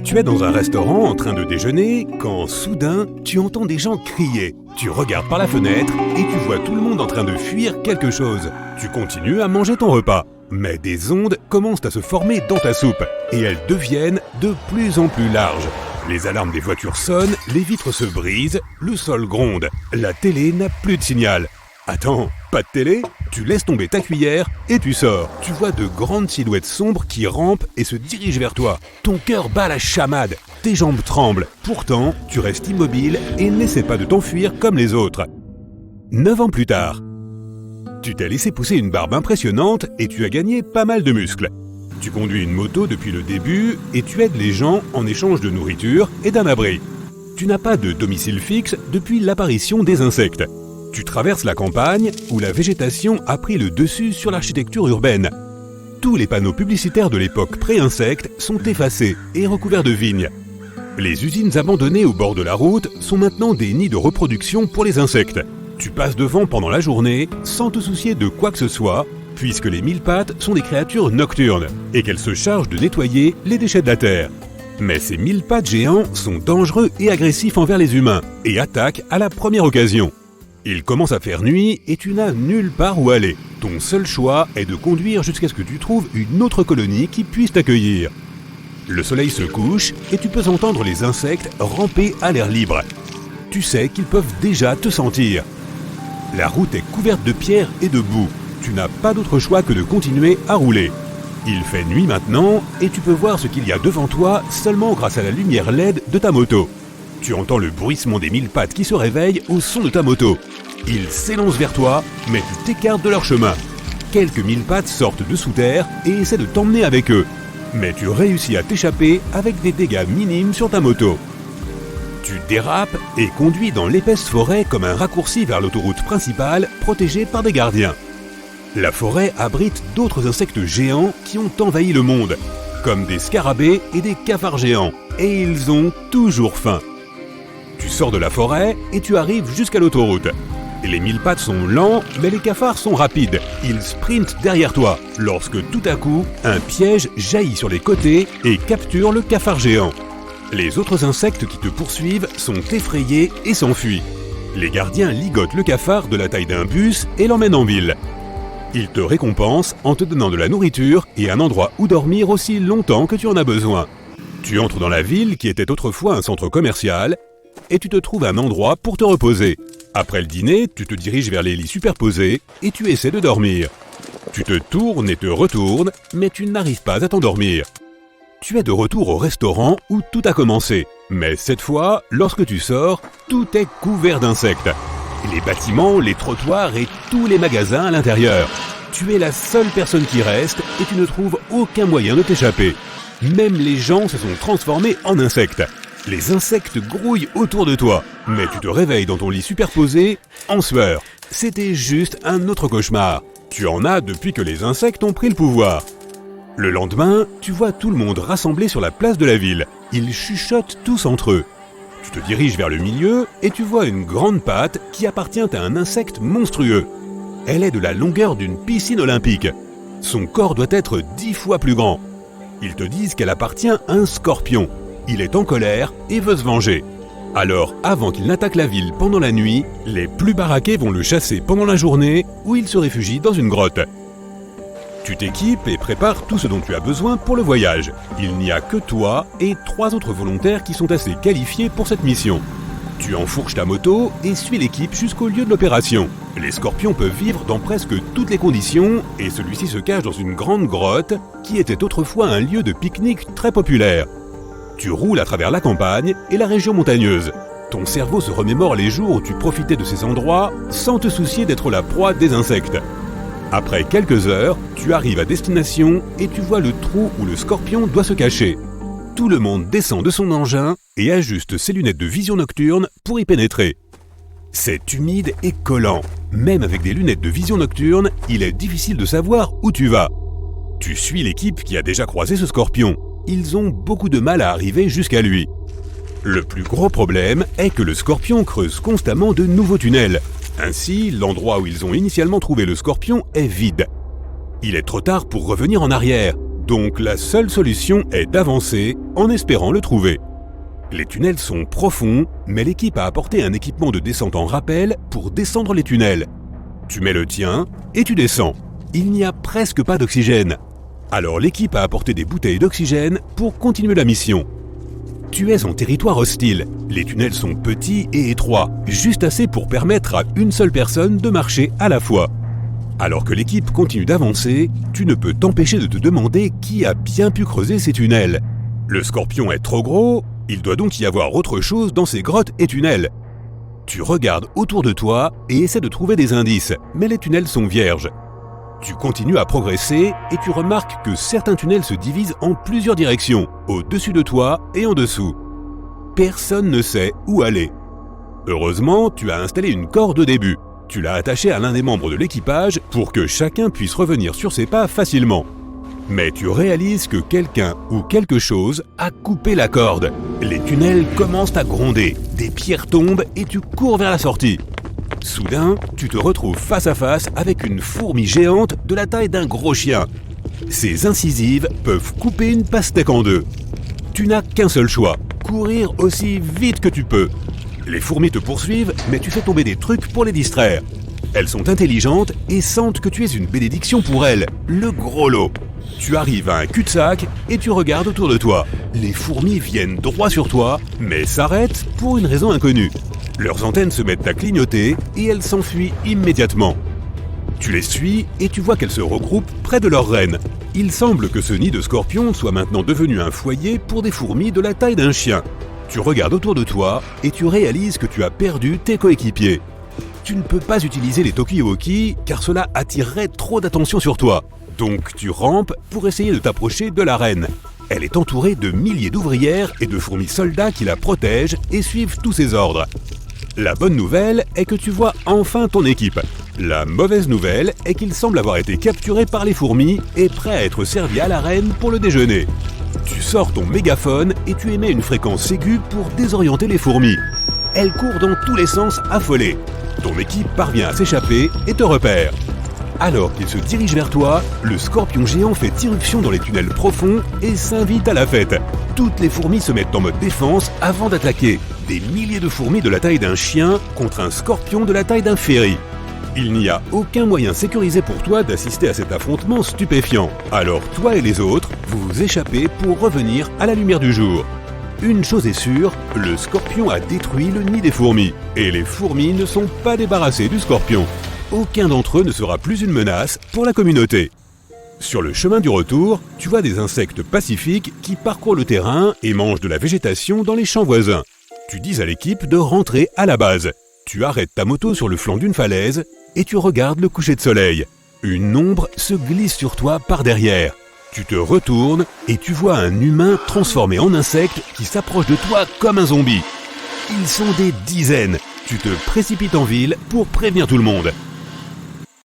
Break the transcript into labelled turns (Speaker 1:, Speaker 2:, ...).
Speaker 1: Tu es dans un restaurant en train de déjeuner quand soudain tu entends des gens crier. Tu regardes par la fenêtre et tu vois tout le monde en train de fuir quelque chose. Tu continues à manger ton repas, mais des ondes commencent à se former dans ta soupe et elles deviennent de plus en plus larges. Les alarmes des voitures sonnent, les vitres se brisent, le sol gronde, la télé n'a plus de signal. Attends, pas de télé? Tu laisses tomber ta cuillère et tu sors. Tu vois de grandes silhouettes sombres qui rampent et se dirigent vers toi. Ton cœur bat la chamade, tes jambes tremblent. Pourtant, tu restes immobile et n'essaie pas de t'enfuir comme les autres. 9 ans plus tard, tu t'es laissé pousser une barbe impressionnante et tu as gagné pas mal de muscles. Tu conduis une moto depuis le début et tu aides les gens en échange de nourriture et d'un abri. Tu n'as pas de domicile fixe depuis l'apparition des insectes. Tu traverses la campagne où la végétation a pris le dessus sur l'architecture urbaine. Tous les panneaux publicitaires de l'époque pré-insectes sont effacés et recouverts de vignes. Les usines abandonnées au bord de la route sont maintenant des nids de reproduction pour les insectes. Tu passes devant pendant la journée sans te soucier de quoi que ce soit, puisque les mille-pattes sont des créatures nocturnes et qu'elles se chargent de nettoyer les déchets de la terre. Mais ces mille-pattes géants sont dangereux et agressifs envers les humains et attaquent à la première occasion. Il commence à faire nuit et tu n'as nulle part où aller. Ton seul choix est de conduire jusqu'à ce que tu trouves une autre colonie qui puisse t'accueillir. Le soleil se couche et tu peux entendre les insectes ramper à l'air libre. Tu sais qu'ils peuvent déjà te sentir. La route est couverte de pierres et de boue. Tu n'as pas d'autre choix que de continuer à rouler. Il fait nuit maintenant et tu peux voir ce qu'il y a devant toi seulement grâce à la lumière LED de ta moto. Tu entends le bruissement des mille-pattes qui se réveillent au son de ta moto. Ils s'élancent vers toi, mais tu t'écartes de leur chemin. Quelques mille-pattes sortent de sous terre et essaient de t'emmener avec eux. Mais tu réussis à t'échapper avec des dégâts minimes sur ta moto. Tu dérapes et conduis dans l'épaisse forêt comme un raccourci vers l'autoroute principale protégée par des gardiens. La forêt abrite d'autres insectes géants qui ont envahi le monde, comme des scarabées et des cafards géants, et ils ont toujours faim. Tu sors de la forêt et tu arrives jusqu'à l'autoroute. Les mille-pattes sont lents, mais les cafards sont rapides. Ils sprintent derrière toi, lorsque tout à coup, un piège jaillit sur les côtés et capture le cafard géant. Les autres insectes qui te poursuivent sont effrayés et s'enfuient. Les gardiens ligotent le cafard de la taille d'un bus et l'emmènent en ville. Ils te récompensent en te donnant de la nourriture et un endroit où dormir aussi longtemps que tu en as besoin. Tu entres dans la ville qui était autrefois un centre commercial et tu te trouves un endroit pour te reposer. Après le dîner, tu te diriges vers les lits superposés et tu essaies de dormir. Tu te tournes et te retournes, mais tu n'arrives pas à t'endormir. Tu es de retour au restaurant où tout a commencé. Mais cette fois, lorsque tu sors, tout est couvert d'insectes. Les bâtiments, les trottoirs et tous les magasins à l'intérieur. Tu es la seule personne qui reste et tu ne trouves aucun moyen de t'échapper. Même les gens se sont transformés en insectes. Les insectes grouillent autour de toi, mais tu te réveilles dans ton lit superposé, en sueur. C'était juste un autre cauchemar. Tu en as depuis que les insectes ont pris le pouvoir. Le lendemain, tu vois tout le monde rassemblé sur la place de la ville. Ils chuchotent tous entre eux. Tu te diriges vers le milieu et tu vois une grande patte qui appartient à un insecte monstrueux. Elle est de la longueur d'une piscine olympique. Son corps doit être 10 fois plus grand. Ils te disent qu'elle appartient à un scorpion. Il est en colère et veut se venger. Alors, avant qu'il n'attaque la ville pendant la nuit, les plus baraqués vont le chasser pendant la journée où il se réfugie dans une grotte. Tu t'équipes et prépares tout ce dont tu as besoin pour le voyage. Il n'y a que toi et 3 autres volontaires qui sont assez qualifiés pour cette mission. Tu enfourches ta moto et suis l'équipe jusqu'au lieu de l'opération. Les scorpions peuvent vivre dans presque toutes les conditions et celui-ci se cache dans une grande grotte qui était autrefois un lieu de pique-nique très populaire. Tu roules à travers la campagne et la région montagneuse. Ton cerveau se remémore les jours où tu profitais de ces endroits sans te soucier d'être la proie des insectes. Après quelques heures, tu arrives à destination et tu vois le trou où le scorpion doit se cacher. Tout le monde descend de son engin et ajuste ses lunettes de vision nocturne pour y pénétrer. C'est humide et collant. Même avec des lunettes de vision nocturne, il est difficile de savoir où tu vas. Tu suis l'équipe qui a déjà croisé ce scorpion. Ils ont beaucoup de mal à arriver jusqu'à lui. Le plus gros problème est que le scorpion creuse constamment de nouveaux tunnels. Ainsi, l'endroit où ils ont initialement trouvé le scorpion est vide. Il est trop tard pour revenir en arrière. Donc la seule solution est d'avancer en espérant le trouver. Les tunnels sont profonds, mais l'équipe a apporté un équipement de descente en rappel pour descendre les tunnels. Tu mets le tien et tu descends. Il n'y a presque pas d'oxygène. Alors l'équipe a apporté des bouteilles d'oxygène pour continuer la mission. Tu es en territoire hostile. Les tunnels sont petits et étroits, juste assez pour permettre à une seule personne de marcher à la fois. Alors que l'équipe continue d'avancer, tu ne peux t'empêcher de te demander qui a bien pu creuser ces tunnels. Le scorpion est trop gros, il doit donc y avoir autre chose dans ces grottes et tunnels. Tu regardes autour de toi et essaies de trouver des indices, mais les tunnels sont vierges. Tu continues à progresser et tu remarques que certains tunnels se divisent en plusieurs directions, au-dessus de toi et en dessous. Personne ne sait où aller. Heureusement, tu as installé une corde au début. Tu l'as attachée à l'un des membres de l'équipage pour que chacun puisse revenir sur ses pas facilement. Mais tu réalises que quelqu'un ou quelque chose a coupé la corde. Les tunnels commencent à gronder, des pierres tombent et tu cours vers la sortie. Soudain, tu te retrouves face à face avec une fourmi géante de la taille d'un gros chien. Ses incisives peuvent couper une pastèque en deux. Tu n'as qu'un seul choix, courir aussi vite que tu peux. Les fourmis te poursuivent, mais tu fais tomber des trucs pour les distraire. Elles sont intelligentes et sentent que tu es une bénédiction pour elles, le gros lot. Tu arrives à un cul-de-sac et tu regardes autour de toi. Les fourmis viennent droit sur toi, mais s'arrêtent pour une raison inconnue. Leurs antennes se mettent à clignoter et elles s'enfuient immédiatement. Tu les suis et tu vois qu'elles se regroupent près de leur reine. Il semble que ce nid de scorpion soit maintenant devenu un foyer pour des fourmis de la taille d'un chien. Tu regardes autour de toi et tu réalises que tu as perdu tes coéquipiers. Tu ne peux pas utiliser les talkie-walkie car cela attirerait trop d'attention sur toi. Donc tu rampes pour essayer de t'approcher de la reine. Elle est entourée de milliers d'ouvrières et de fourmis soldats qui la protègent et suivent tous ses ordres. La bonne nouvelle est que tu vois enfin ton équipe. La mauvaise nouvelle est qu'ils semblent avoir été capturés par les fourmis et prêts à être servis à la reine pour le déjeuner. Tu sors ton mégaphone et tu émets une fréquence aiguë pour désorienter les fourmis. Elles courent dans tous les sens affolées. Ton équipe parvient à s'échapper et te repère. Alors qu'il se dirige vers toi, le scorpion géant fait irruption dans les tunnels profonds et s'invite à la fête. Toutes les fourmis se mettent en mode défense avant d'attaquer. Des milliers de fourmis de la taille d'un chien contre un scorpion de la taille d'un ferry. Il n'y a aucun moyen sécurisé pour toi d'assister à cet affrontement stupéfiant. Alors toi et les autres, vous vous échappez pour revenir à la lumière du jour. Une chose est sûre, le scorpion a détruit le nid des fourmis. Et les fourmis ne sont pas débarrassées du scorpion. Aucun d'entre eux ne sera plus une menace pour la communauté. Sur le chemin du retour, tu vois des insectes pacifiques qui parcourent le terrain et mangent de la végétation dans les champs voisins. Tu dis à l'équipe de rentrer à la base. Tu arrêtes ta moto sur le flanc d'une falaise et tu regardes le coucher de soleil. Une ombre se glisse sur toi par derrière. Tu te retournes et tu vois un humain transformé en insecte qui s'approche de toi comme un zombie. Ils sont des dizaines. Tu te précipites en ville pour prévenir tout le monde.